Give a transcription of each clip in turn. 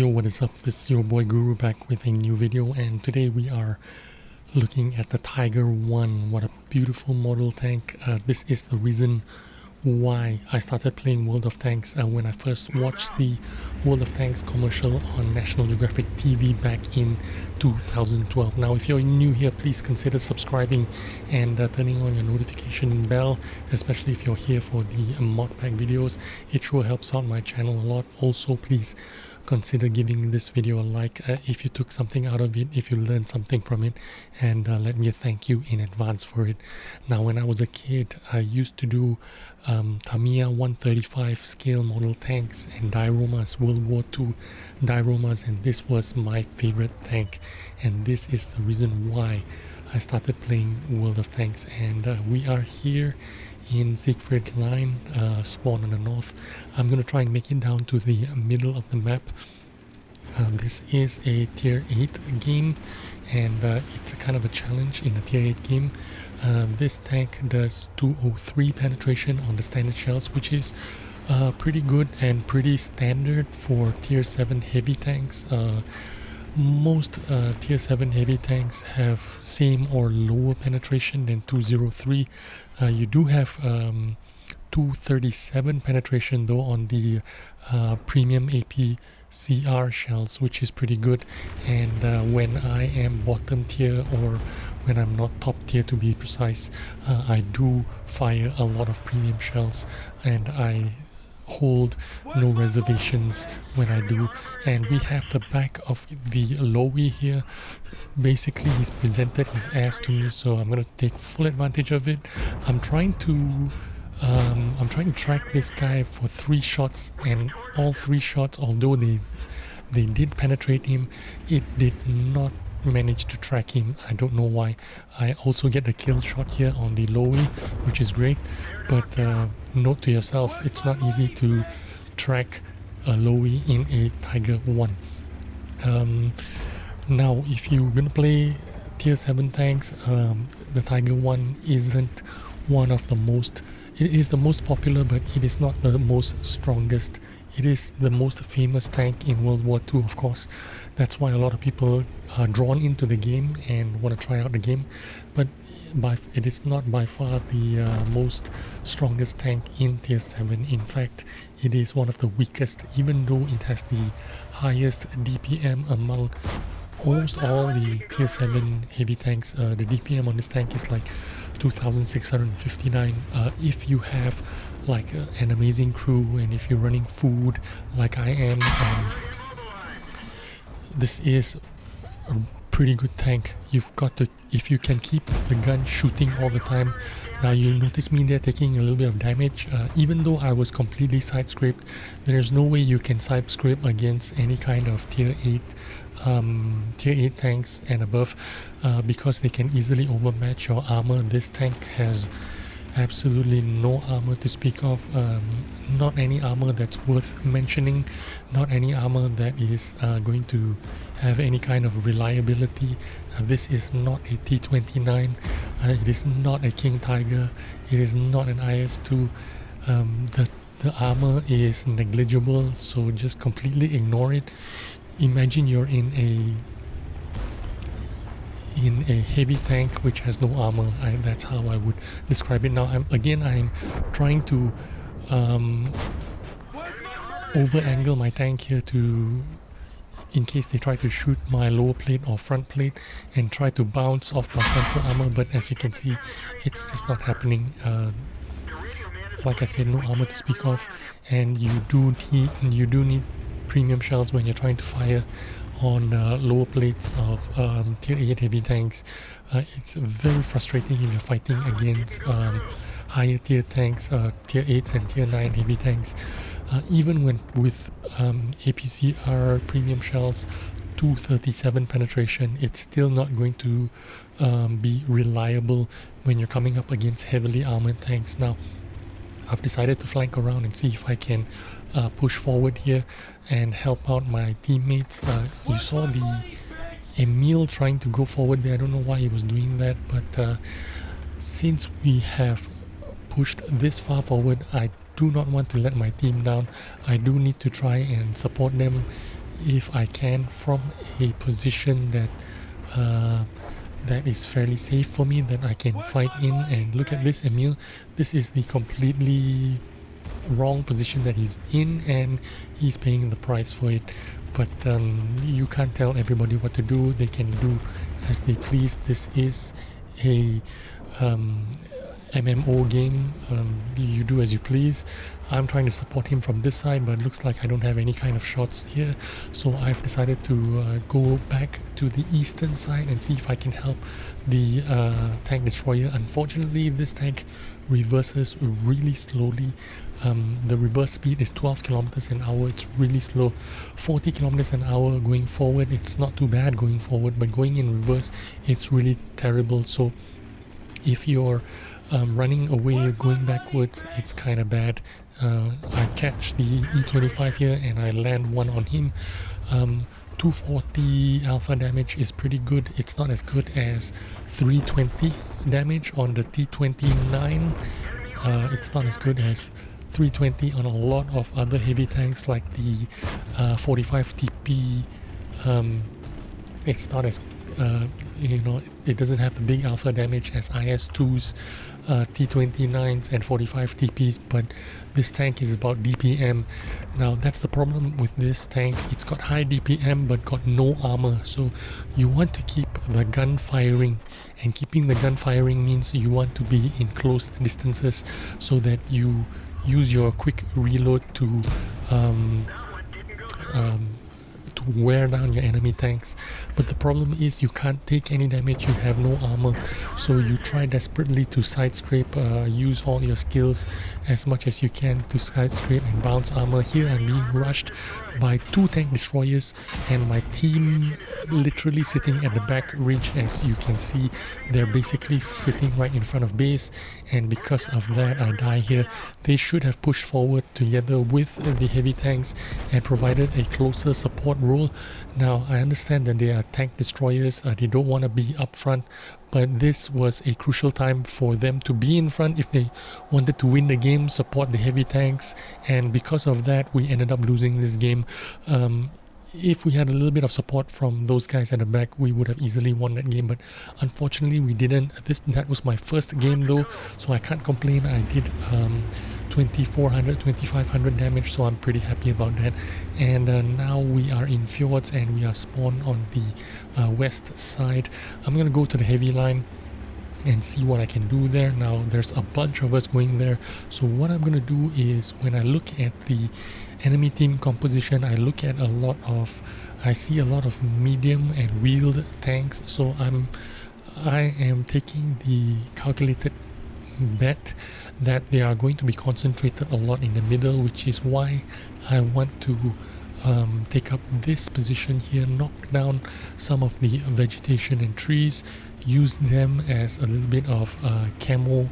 Yo, what is up? This is your boy Guru back with a new video, and today we are looking at the Tiger 1. What a beautiful model tank. This is the reason why I started playing World of Tanks when I first watched the World of Tanks commercial on National Geographic TV back in 2012. Now, if you're new here, please consider subscribing and turning on your notification bell, especially if you're here for the mod pack videos. It sure helps out my channel a lot. Also, please consider giving this video a like if you took something out of it, if you learned something from it, and let me thank you in advance for it. Now, when I was a kid, I used to do Tamiya 135 scale model tanks and dioramas, World War II dioramas, and this was my favorite tank, and this is the reason why I started playing World of Tanks. And we are here in Siegfried Line, spawn on the north. I'm going to try and make it down to the middle of the map. This is a tier 8 game, and it's a kind of a challenge in a tier 8 game. This tank does 203 penetration on the standard shells, which is pretty good and pretty standard for tier 7 heavy tanks. Most tier 7 heavy tanks have same or lower penetration than 203. You do have 237 penetration though on the premium APCR shells, which is pretty good. And when I am bottom tier, or when I'm not top tier to be precise, I do fire a lot of premium shells, and I hold no reservations when I do. And we have the back of the Lowy here. Basically, he's presented his ass to me, so I'm gonna take full advantage of it. I'm trying to track this guy for 3 shots, and all 3 shots, although they did penetrate him, it did not manage to track him. I don't know why. I also get a kill shot here on the Lowy, which is great, but note to yourself, it's not easy to track a Lowy in a Tiger 1. Now, if you're gonna play tier 7 tanks, the Tiger 1 isn't one of the most, it is the most popular, but it is not the most strongest. It is the most famous tank in World War II, of course. That's why a lot of people are drawn into the game and want to try out the game. But it is not by far the most strongest tank in tier 7. In fact, it is one of the weakest, even though it has the highest DPM among almost all the tier 7 heavy tanks. The DPM on this tank is like 2659. If you have like an amazing crew, and if you're running food like I am, this is a pretty good tank. You've got to, if you can keep the gun shooting all the time. Now, you'll notice me there taking a little bit of damage. Even though I was completely side scraped, there's no way you can side scrape against any kind of tier 8 tanks and above, because they can easily overmatch your armor. This tank has absolutely no armor to speak of, not any armor that's worth mentioning, not any armor that is going to have any kind of reliability. This is not a T29, it is not a King Tiger, it is not an IS-2. The armor is negligible, so just completely ignore it. Imagine you're in a heavy tank which has no armor. That's how I would describe it. Now, I'm trying to over angle my tank here to, in case they try to shoot my lower plate or front plate, and try to bounce off my frontal armor, but as you can see, it's just not happening. Like I said, no armor to speak of, and you do need premium shells when you're trying to fire on lower plates of tier 8 heavy tanks. It's very frustrating if you're fighting against higher tier tanks, tier 8s and tier 9 heavy tanks. Even with APCR premium shells, 237 penetration, it's still not going to be reliable when you're coming up against heavily armored tanks. Now, I've decided to flank around and see if I can push forward here and help out my teammates. You saw Emil trying to go forward there. I don't know why he was doing that, but since we have pushed this far forward, I do not want to let my team down. I do need to try and support them if I can from a position that that is fairly safe for me, that I can fight in. And look at this Emil, this is the completely wrong position that he's in, and he's paying the price for it. But you can't tell everybody what to do. They can do as they please. This is a MMO game. You do as you please. I'm trying to support him from this side, but it looks like I don't have any kind of shots here, so I've decided to go back to the eastern side and see if I can help the tank destroyer. Unfortunately, this tank reverses really slowly. The reverse speed is 12 kilometers an hour. It's really slow. 40 kilometers an hour going forward, it's not too bad going forward, but going in reverse, it's really terrible. So if you're running away, going backwards, it's kind of bad. I catch the E25 here and I land one on him. 240 alpha damage is pretty good. It's not as good as 320 damage on the T29. It's not as good as 320 on a lot of other heavy tanks like the 45 TP. It's not as it doesn't have the big alpha damage as IS2s, T29s and 45 TPs, but this tank is about DPM. Now that's the problem with this tank. It's got high DPM but got no armor, so you want to keep the gun firing, and keeping the gun firing means you want to be in close distances so that you use your quick reload to wear down your enemy tanks. But the problem is you can't take any damage, you have no armor, so you try desperately to side scrape, use all your skills as much as you can to side scrape and bounce armor. Here I'm being rushed by 2 tank destroyers and my team literally sitting at the back ridge. As you can see, they're basically sitting right in front of base, and because of that I die here. They should have pushed forward together with the heavy tanks and provided a closer support role. Now I understand that they are tank destroyers, they don't want to be up front, but this was a crucial time for them to be in front if they wanted to win the game, support the heavy tanks, and because of that we ended up losing this game. If we had a little bit of support from those guys at the back, we would have easily won that game, but unfortunately we didn't. That was my first game though, so I can't complain. I did 2400, 2500 damage, so I'm pretty happy about that. And now we are in fjords and we are spawned on the west side. I'm gonna go to the heavy line and see what I can do there. Now there's a bunch of us going there, so what I'm gonna do is, when I look at the enemy team composition, I see a lot of medium and wheeled tanks, so I am taking the calculated bet that they are going to be concentrated a lot in the middle, which is why I want to take up this position here, knock down some of the vegetation and trees, use them as a little bit of camo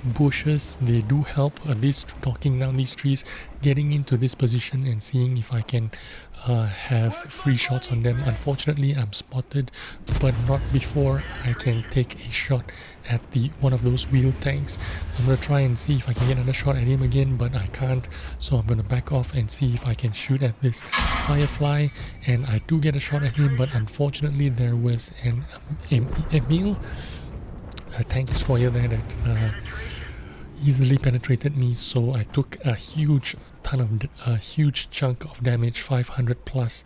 bushes. They do help, at least knocking down these trees, getting into this position and seeing if I can have free shots on them. Unfortunately I'm spotted, but not before I can take a shot at one of those wheeled tanks. I'm gonna try and see if I can get another shot at him again, but I can't, so I'm gonna back off and see if I can shoot at this Firefly, and I do get a shot at him, but unfortunately there was an Emil, a tank destroyer there that easily penetrated me, so I took a huge chunk of damage, 500 plus.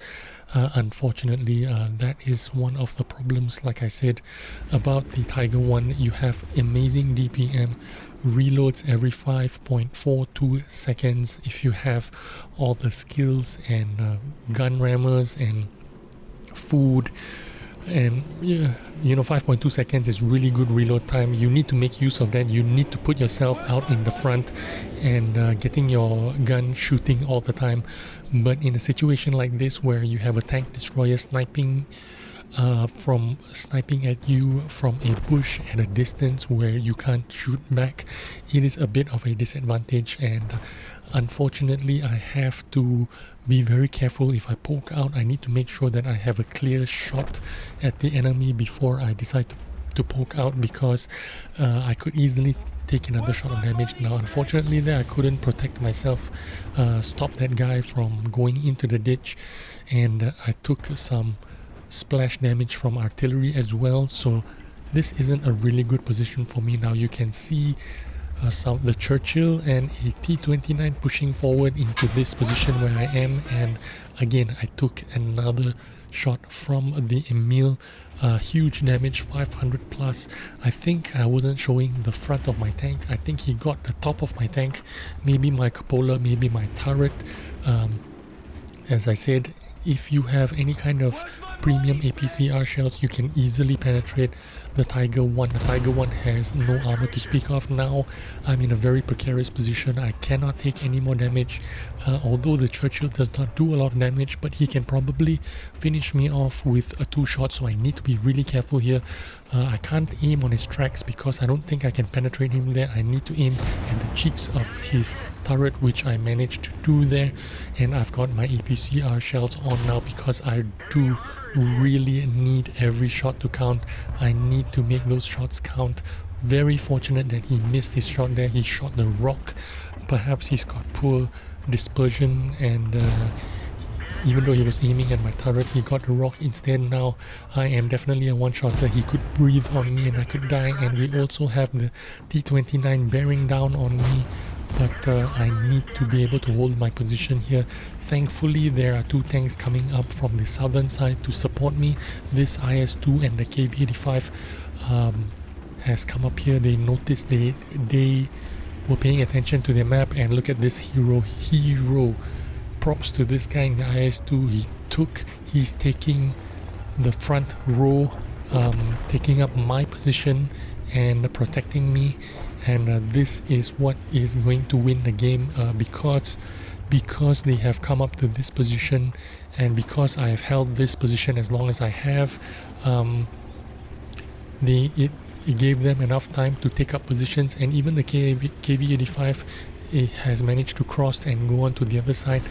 Unfortunately, that is one of the problems, like I said, about the Tiger 1. You have amazing DPM, reloads every 5.42 seconds if you have all the skills and gun rammers and food. And yeah, 5.2 seconds is really good reload time. You need to make use of that. You need to put yourself out in the front and getting your gun shooting all the time. But in a situation like this where you have a tank destroyer sniping at you from a bush at a distance where you can't shoot back, it is a bit of a disadvantage, and unfortunately I have to be very careful. If I poke out, I need to make sure that I have a clear shot at the enemy before I decide to poke out, because I could easily take another shot of damage. Now unfortunately there I couldn't protect myself, stop that guy from going into the ditch, and I took some splash damage from artillery as well, so this isn't a really good position for me. Now you can see the Churchill and a T-29 pushing forward into this position where I am, and again I took another shot from the Emil. Huge damage, 500 plus. I think I wasn't showing the front of my tank. I think he got the top of my tank, maybe my cupola, maybe my turret. As I said, if you have any kind of premium APCR shells, you can easily penetrate the Tiger 1. The Tiger 1 has no armor to speak of. Now I'm in a very precarious position. I cannot take any more damage, although the Churchill does not do a lot of damage, but he can probably finish me off with 2 shots, so I need to be really careful here. I can't aim on his tracks because I don't think I can penetrate him there. I need to aim at the cheeks of his turret, which I managed to do there, and I've got my APCR shells on now because I do really need every shot to count. I need to make those shots count. Very fortunate that he missed his shot there. He shot the rock. Perhaps he's got poor dispersion, and even though he was aiming at my turret, he got the rock instead. Now I am definitely a one-shotter. He could breathe on me and I could die, and we also have the T-29 bearing down on me, but I need to be able to hold my position here. Thankfully there are 2 tanks coming up from the southern side to support me. This IS-2 and the KV-85 has come up here. They noticed, they were paying attention to their map, and look at this hero. Props to this guy in the IS-2. He's taking the front row, taking up my position and protecting me, and this is what is going to win the game, because they have come up to this position, and because I have held this position as long as I have, it gave them enough time to take up positions, and even the KV-85 has managed to cross and go on to the other side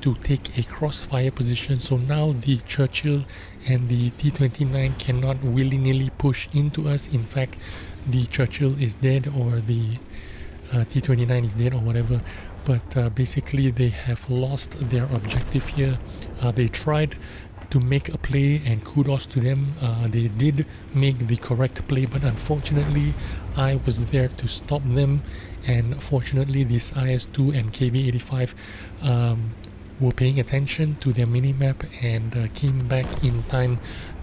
to take a crossfire position. So now the Churchill and the T-29 cannot willy-nilly push into us. In fact, the Churchill is dead, or the T-29 is dead, or whatever, but basically they have lost their objective here. They tried to make a play, and kudos to them. They did make the correct play, but unfortunately I was there to stop them, and fortunately this IS-2 and KV-85 were paying attention to their minimap and came back in time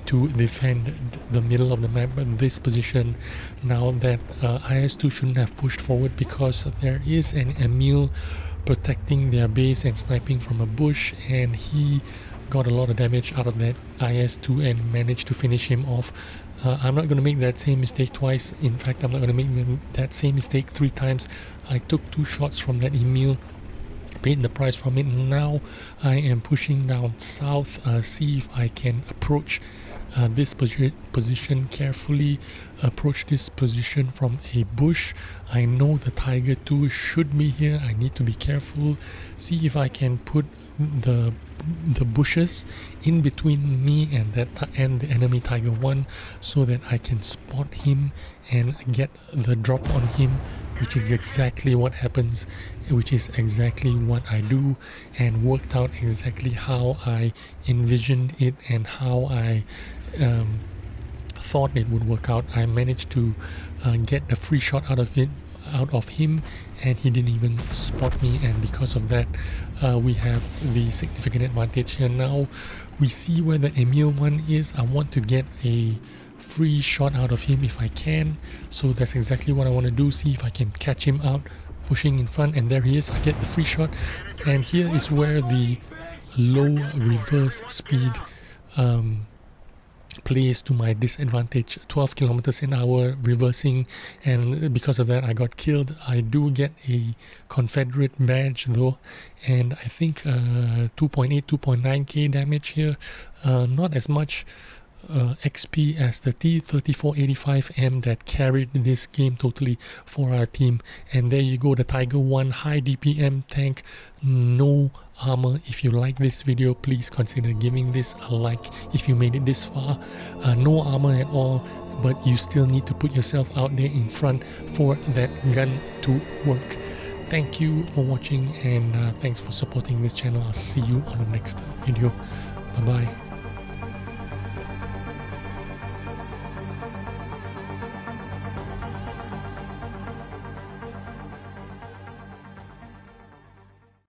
to defend the middle of the map, but this position. Now that IS-2 shouldn't have pushed forward because there is an Emil protecting their base and sniping from a bush, and he got a lot of damage out of that IS-2 and managed to finish him off. I'm not going to make that same mistake twice. In fact, I'm not going to make that same mistake 3 times. I took 2 shots from that Emil, paid the price from it. Now I am pushing down south, see if I can approach this position carefully, approach this position from a bush. I know the Tiger 2 should be here. I need to be careful, see if I can put the bushes in between me and the enemy Tiger 1 so that I can spot him and get the drop on him, which is exactly what happens, which is exactly what I do, and worked out exactly how I envisioned it and how I thought it would work out. I managed to get a free shot out of him, and he didn't even spot me, and because of that we have the significant advantage here. Now we see where the Emil 1 is. I want to get a free shot out of him if I can, so that's exactly what I want to do, see if I can catch him out pushing in front, and there he is. I get the free shot, and here is where the low reverse speed plays to my disadvantage. 12 kilometers an hour reversing, and because of that I got killed. I do get a Confederate badge though, and I think 2.8 2.9k damage here, not as much XP as the T-3485M that carried this game totally for our team. And there you go, the Tiger 1 high DPM tank, no armor. If you like this video, please consider giving this a like if you made it this far. No armor at all, but you still need to put yourself out there in front for that gun to work. Thank you for watching, and thanks for supporting this channel. I'll see you on the next video. Bye bye.